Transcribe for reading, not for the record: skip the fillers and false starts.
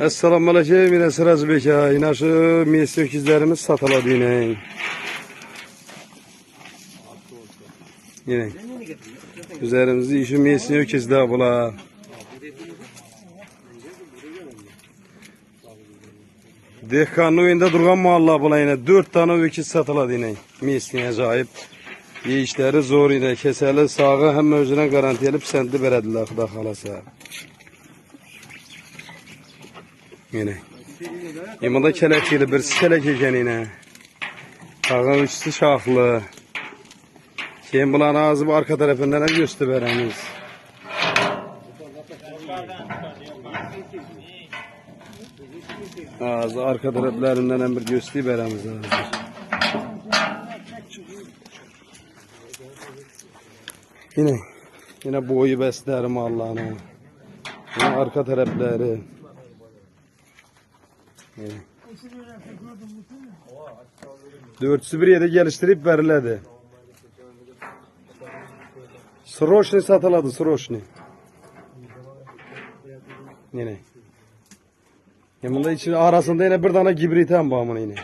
Esselamu Aleyküm, yine sırası beka. Yine şu mesle öküzlerimiz satıladı yine. Yine. Üzerimizde işi mesle öküzler bula. Dehkanın oyunda durgan mahalla bula yine. 4 tane öküz satıladı yine. Mesleğe acayip. Yeyişleri zor yine. Keseli sağı hem özüne garanti edip sendi verediler. Xuda xalasa. Yine. Yemada kelekli, birisi kelek eken yine. Sağı üçüsü şaxlı. Kim bulan ağzı bu arka tarafından hep gösteririz. Ağzı arka taraflarından hem bir gösteririz. Yine boyu beslerim Allah'ına. Yine arka tarafları. Dörtüsü bir yere geliştirip veriledi. Sroşni satıladı, sroşni. Yine. Yanında içinde arasında yine bir tane gibritem bağımını yine.